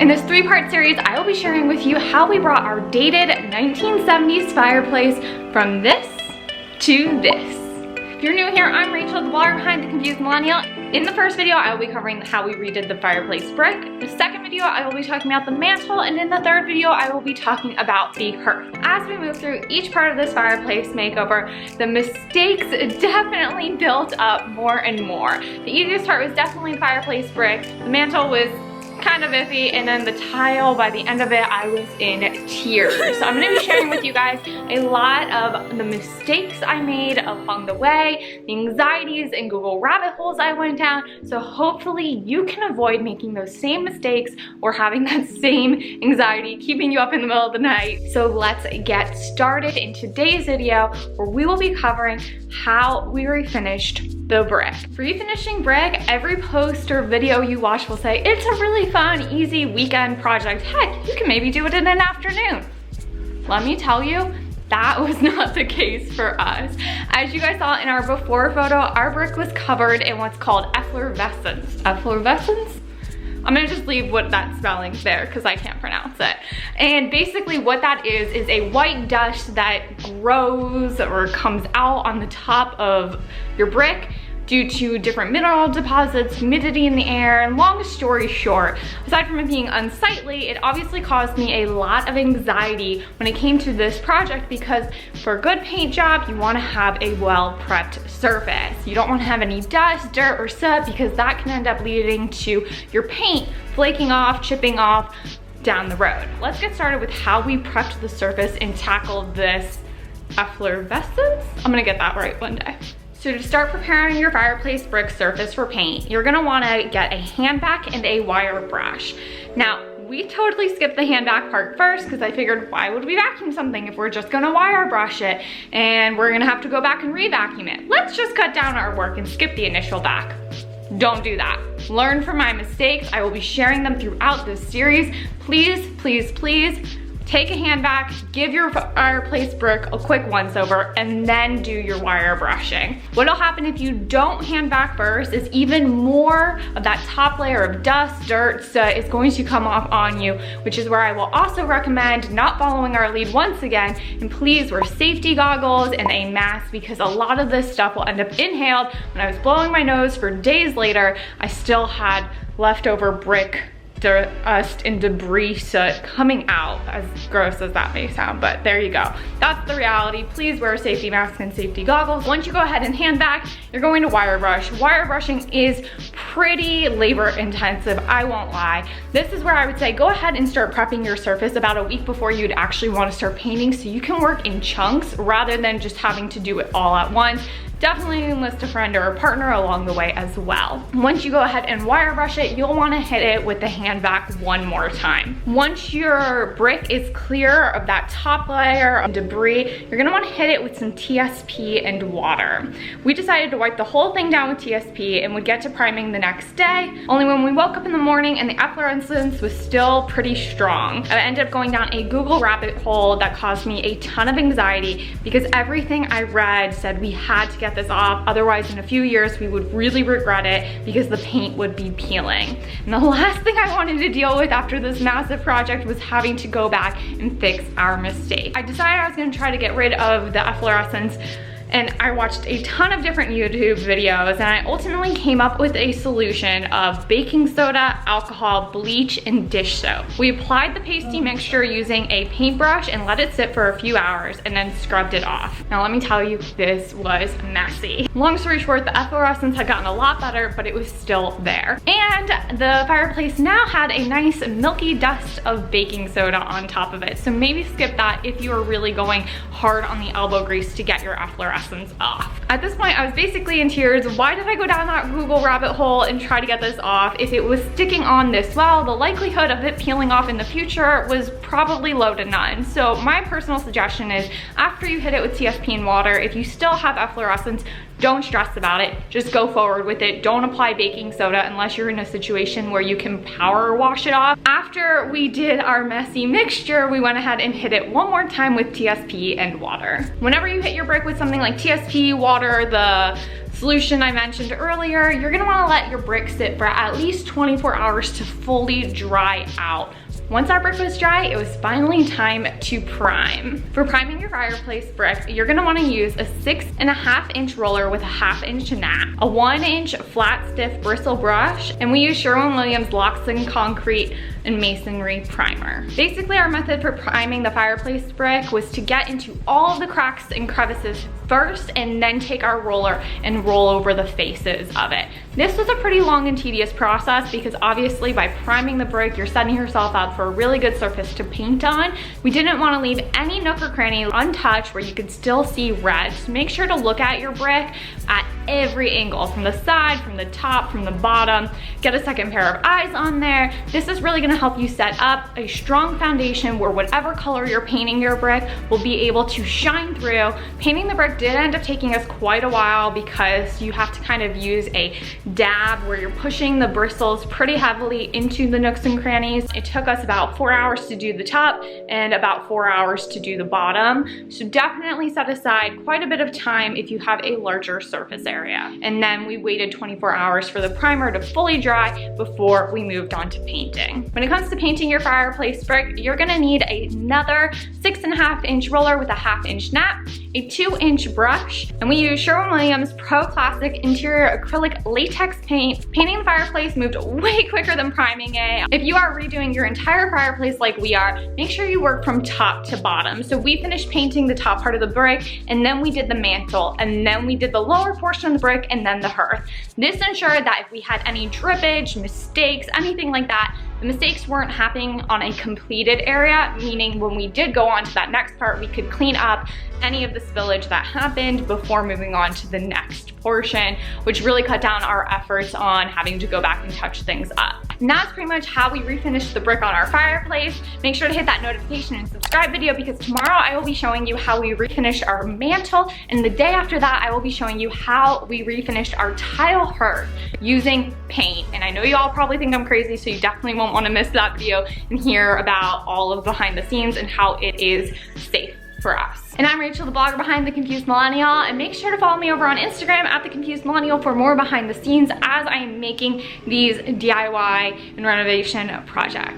In this 3-part series, I will be sharing with you how we brought our dated 1970s fireplace from this to this. If you're new here, I'm Rachel, the blogger behind the Confused Millennial. In the first video, I will be covering how we redid the fireplace brick. The second video, I will be talking about the mantle, and in the third video, I will be talking about the hearth. As we move through each part of this fireplace makeover, the mistakes definitely built up more and more. The easiest part was definitely the fireplace brick. The mantle was kind of iffy, and then the tile, by the end of it, I was in tears. So I'm gonna be sharing with you guys a lot of the mistakes I made along the way, the anxieties and Google rabbit holes I went down, so hopefully you can avoid making those same mistakes or having that same anxiety keeping you up in the middle of the night. So let's get started in today's video, where we will be covering how we refinished the brick. For refinishing brick, every post or video you watch will say, it's a really fun, easy weekend project. Heck, you can maybe do it in an afternoon. Let me tell you, that was not the case for us. As you guys saw in our before photo, our brick was covered in what's called efflorescence. Efflorescence? I'm gonna just leave what that spelling there because I can't pronounce it. And basically what that is a white dust that grows or comes out on the top of your brick due to different mineral deposits, humidity in the air, and long story short, aside from it being unsightly, it obviously caused me a lot of anxiety when it came to this project, because for a good paint job, you wanna have a well-prepped surface. You don't wanna have any dust, dirt, or soot, because that can end up leading to your paint flaking off, chipping off down the road. Let's get started with how we prepped the surface and tackled this efflorescence. I'm gonna get that right one day. So to start preparing your fireplace brick surface for paint, you're gonna wanna get a hand vac and a wire brush. Now, we totally skipped the hand vac part first because I figured, why would we vacuum something if we're just gonna wire brush it and we're gonna have to go back and re-vacuum it? Let's just cut down our work and skip the initial vac. Don't do that. Learn from my mistakes. I will be sharing them throughout this series. Please, please, please, take a hand vac, give your fireplace brick a quick once over, and then do your wire brushing. What'll happen if you don't hand vac first is even more of that top layer of dust, dirt, soot is going to come off on you, which is where I will also recommend not following our lead once again, and please wear safety goggles and a mask, because a lot of this stuff will end up inhaled. When I was blowing my nose for days later, I still had leftover brick dust and debris soot coming out, as gross as that may sound, but there you go. That's the reality. Please wear a safety mask and safety goggles. Once you go ahead and hand vac, you're going to wire brush. Wire brushing is pretty labor intensive, I won't lie. This is where I would say go ahead and start prepping your surface about a week before you'd actually want to start painting, so you can work in chunks rather than just having to do it all at once. Definitely enlist a friend or a partner along the way as well. Once you go ahead and wire brush it, you'll want to hit it with the hand vac one more time. Once your brick is clear of that top layer of debris, you're gonna want to hit it with some TSP and water. We decided to wipe the whole thing down with TSP and would get to priming the next day, only when we woke up in the morning and the efflorescence was still pretty strong. I ended up going down a Google rabbit hole that caused me a ton of anxiety, because everything I read said we had to get this off, otherwise in a few years we would really regret it because the paint would be peeling. And the last thing I wanted to deal with after this massive project was having to go back and fix our mistake. I decided I was going to try to get rid of the efflorescence, and I watched a ton of different YouTube videos, and I ultimately came up with a solution of baking soda, alcohol, bleach, and dish soap. We applied the pasty mixture using a paintbrush and let it sit for a few hours, and then scrubbed it off. Now let me tell you, this was messy. Long story short, the efflorescence had gotten a lot better, but it was still there. And the fireplace now had a nice milky dust of baking soda on top of it, so maybe skip that if you are really going hard on the elbow grease to get your efflorescence off. At this point, I was basically in tears. Why did I go down that Google rabbit hole and try to get this off? If it was sticking on this well, the likelihood of it peeling off in the future was probably low to none. So my personal suggestion is, after you hit it with TSP and water, if you still have efflorescence, don't stress about it. Just go forward with it. Don't apply baking soda unless you're in a situation where you can power wash it off. After we did our messy mixture, we went ahead and hit it one more time with TSP and water. Whenever you hit your brick with something like TSP, water, the solution I mentioned earlier, you're gonna wanna let your brick sit for at least 24 hours to fully dry out. Once our brick was dry, it was finally time to prime. For priming your fireplace brick, you're gonna wanna use a 6.5-inch roller with a 1/2-inch nap, a 1-inch flat stiff bristle brush, and we use Sherwin-Williams Luxe Concrete and Masonry Primer. Basically, our method for priming the fireplace brick was to get into all of the cracks and crevices first and then take our roller and roll over the faces of it. This was a pretty long and tedious process because obviously by priming the brick, you're setting yourself up for a really good surface to paint on. We didn't want to leave any nook or cranny untouched where you could still see red. So make sure to look at your brick at every angle, from the side, from the top, from the bottom. Get a second pair of eyes on there. This is really gonna help you set up a strong foundation where whatever color you're painting your brick will be able to shine through. Painting the brick did end up taking us quite a while because you have to kind of use a dab where you're pushing the bristles pretty heavily into the nooks and crannies. It took us about 4 hours to do the top and about 4 hours to do the bottom. So definitely set aside quite a bit of time if you have a larger surface area. And then we waited 24 hours for the primer to fully dry before we moved on to painting. When it comes to painting your fireplace brick, you're gonna need another 6.5-inch roller with a 1/2-inch nap, a 2-inch brush, and we use Sherwin-Williams Pro Classic Interior Acrylic Latex Paint. Painting the fireplace moved way quicker than priming it. If you are redoing your entire fireplace like we are, make sure you work from top to bottom. So we finished painting the top part of the brick, and then we did the mantel, and then we did the lower portion of the brick, and then the hearth. This ensured that if we had any drippage, mistakes, anything like that, the mistakes weren't happening on a completed area, meaning when we did go on to that next part, we could clean up any of the spillage that happened before moving on to the next portion, which really cut down our efforts on having to go back and touch things up. And that's pretty much how we refinished the brick on our fireplace. Make sure to hit that notification and subscribe video because tomorrow I will be showing you how we refinished our mantle, and the day after that I will be showing you how we refinished our tile hearth using paint. And I know you all probably think I'm crazy, so you definitely won't want to miss that video and hear about all of behind the scenes and how it is safe for us. And I'm Rachel, the blogger behind The Confused Millennial, and make sure to follow me over on Instagram at The Confused Millennial for more behind the scenes as I am making these DIY and renovation projects.